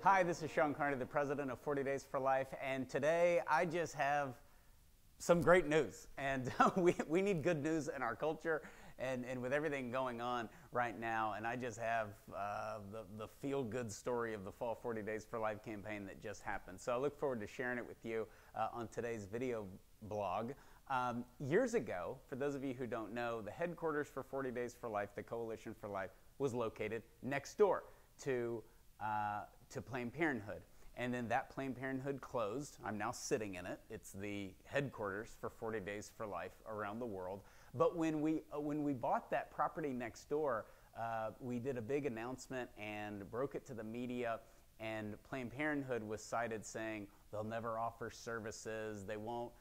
Hi, this is Sean Carney, the president of 40 Days for Life, and today I just have some great news. And we need good news in our culture and with everything going on right now. And I just have the feel-good story of the Fall 40 Days for Life campaign that just happened. So I look forward to sharing it with you on today's video blog. Years ago, for those of you who don't know, the headquarters for 40 Days for Life, the Coalition for Life, was located next door to Planned Parenthood. And then that Planned Parenthood closed. I'm now sitting in it. It's the headquarters for 40 Days for Life around the world. But when we bought that property next door, we did a big announcement and broke it to the media. And Planned Parenthood was cited saying they'll never offer services. They won't,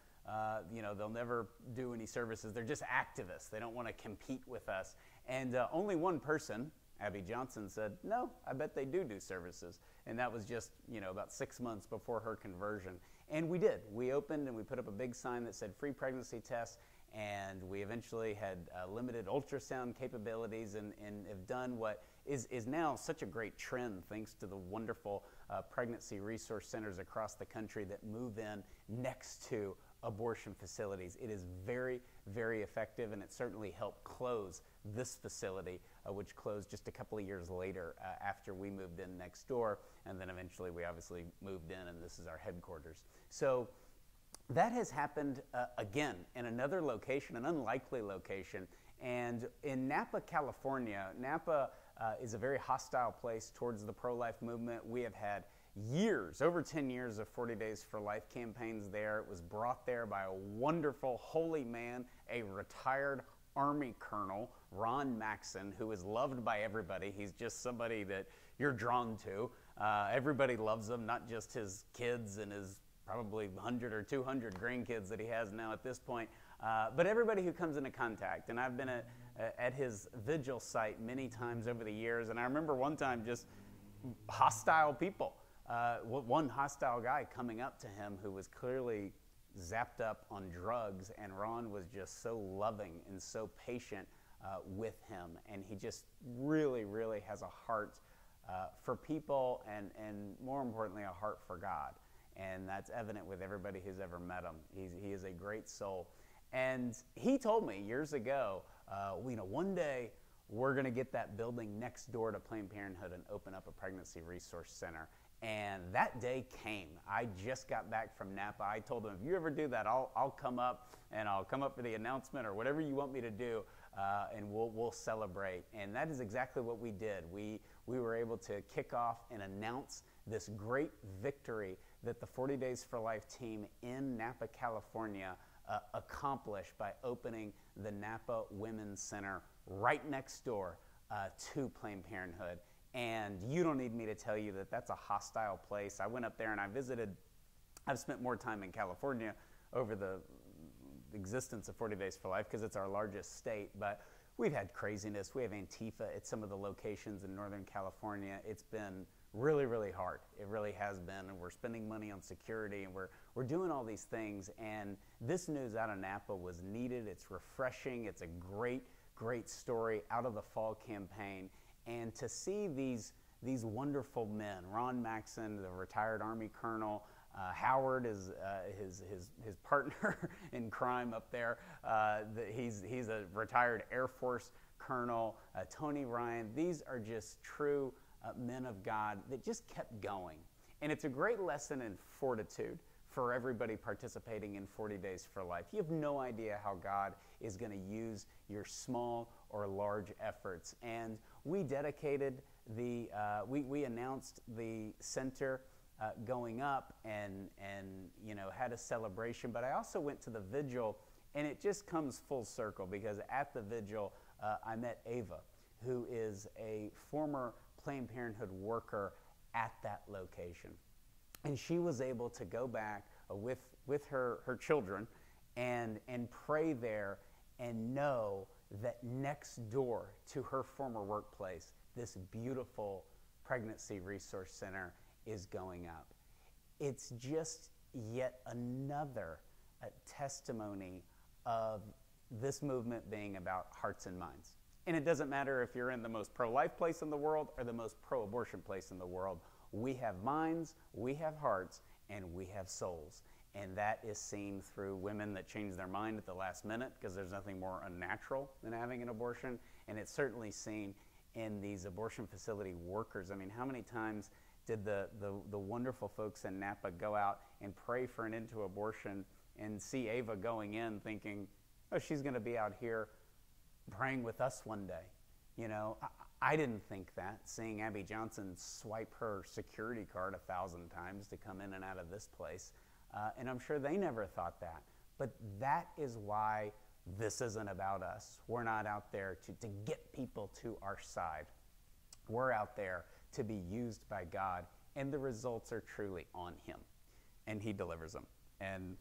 they'll never do any services. They're just activists. They don't want to compete with us. And only one person, Abby Johnson, said, no, I bet they do services. And that was just, about 6 months before her conversion. And we did. We opened and we put up a big sign that said free pregnancy tests. And we eventually had limited ultrasound capabilities and have done what is now such a great trend thanks to the wonderful pregnancy resource centers across the country that move in next to abortion facilities. It is very, very effective, and it certainly helped close this facility, which closed just a couple of years later after we moved in next door, and then eventually we obviously moved in, and this is our headquarters. So that has happened again in another location, an unlikely location, and in Napa, California. Napa is a very hostile place towards the pro-life movement. We have had years, over 10 years of 40 Days for Life campaigns there. It was brought there by a wonderful, holy man, a retired Army colonel, Ron Maxson, who is loved by everybody. He's just somebody that you're drawn to. Everybody loves him, not just his kids and his probably 100 or 200 grandkids that he has now at this point, but everybody who comes into contact. And I've been at his vigil site many times over the years, and I remember one time just hostile people. One hostile guy coming up to him who was clearly zapped up on drugs, and Ron was just so loving and so patient with him. And he just really, really has a heart for people and more importantly, a heart for God. And that's evident with everybody who's ever met him. He is a great soul. And he told me years ago, one day we're going to get that building next door to Planned Parenthood and open up a pregnancy resource center. And that day came. I just got back from Napa. I told him, if you ever do that, I'll come up, and I'll come up for the announcement or whatever you want me to do, and we'll celebrate. And that is exactly what we did. We were able to kick off and announce this great victory that the 40 Days for Life team in Napa, California accomplished by opening the Napa Women's Center right next door to Planned Parenthood. And you don't need me to tell you that that's a hostile place. I went up there and I visited. I've spent more time in California over the existence of 40 Days for Life because it's our largest state, but we've had craziness. We have Antifa at some of the locations in Northern California. It's been really, really hard. It really has been, and we're spending money on security, and we're doing all these things, and this news out of Napa was needed. It's refreshing. It's a great, great story out of the fall campaign. And to see these wonderful men, Ron Maxson, the retired Army colonel, Howard is his partner in crime up there. He's a retired Air Force colonel, Tony Ryan. These are just true men of God that just kept going. And it's a great lesson in fortitude for everybody participating in 40 Days for Life. You have no idea how God is going to use your small or large efforts. And we dedicated we announced the center going up and had a celebration. But I also went to the vigil, and it just comes full circle because at the vigil I met Ava, who is a former Planned Parenthood worker at that location. And she was able to go back with her children and pray there and know that next door to her former workplace, this beautiful pregnancy resource center is going up. It's just yet another testimony of this movement being about hearts and minds. And it doesn't matter if you're in the most pro-life place in the world or the most pro-abortion place in the world. we have minds, we have hearts, and we have souls. And that is seen through women that change their mind at the last minute, because there's nothing more unnatural than having an abortion. And it's certainly seen in these abortion facility workers. I mean, how many times did the wonderful folks in Napa go out and pray for an end to abortion and see Ava going in thinking, oh, she's going to be out here praying with us one day. You know, I didn't think that, seeing Abby Johnson swipe her security card 1,000 times to come in and out of this place. And I'm sure they never thought that. But that is why this isn't about us. We're not out there to get people to our side. We're out there to be used by God, and the results are truly on him, and he delivers them. And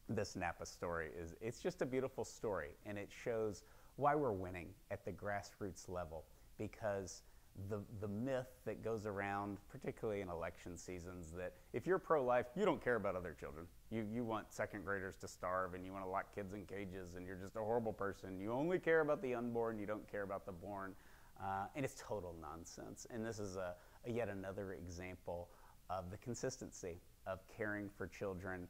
this Napa story it's just a beautiful story, and it shows why we're winning at the grassroots level, because the myth that goes around, particularly in election seasons, that if you're pro-life, you don't care about other children. You want second graders to starve, and you want to lock kids in cages, and you're just a horrible person. You only care about the unborn, you don't care about the born. And it's total nonsense. And this is yet another example of the consistency of caring for children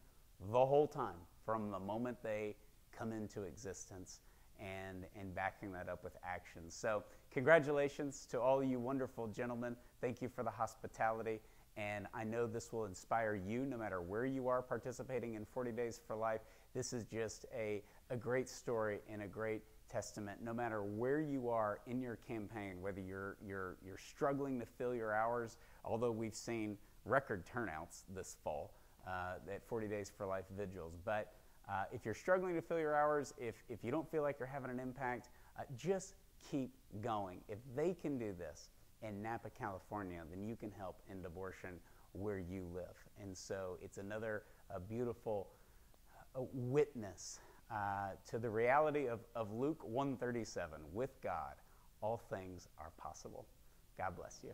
the whole time, from the moment they come into existence, and backing that up with action. So congratulations to all you wonderful gentlemen. Thank you for the hospitality. And I know this will inspire you no matter where you are participating in 40 Days for Life. This is just a great story and a great testament. No matter where you are in your campaign, whether you're struggling to fill your hours, although we've seen record turnouts this fall at 40 Days for Life vigils. But if you're struggling to fill your hours, if you don't feel like you're having an impact, just keep going. If they can do this in Napa, California, then you can help end abortion where you live. And so it's another beautiful witness to the reality of Luke 1:37. With God, all things are possible. God bless you.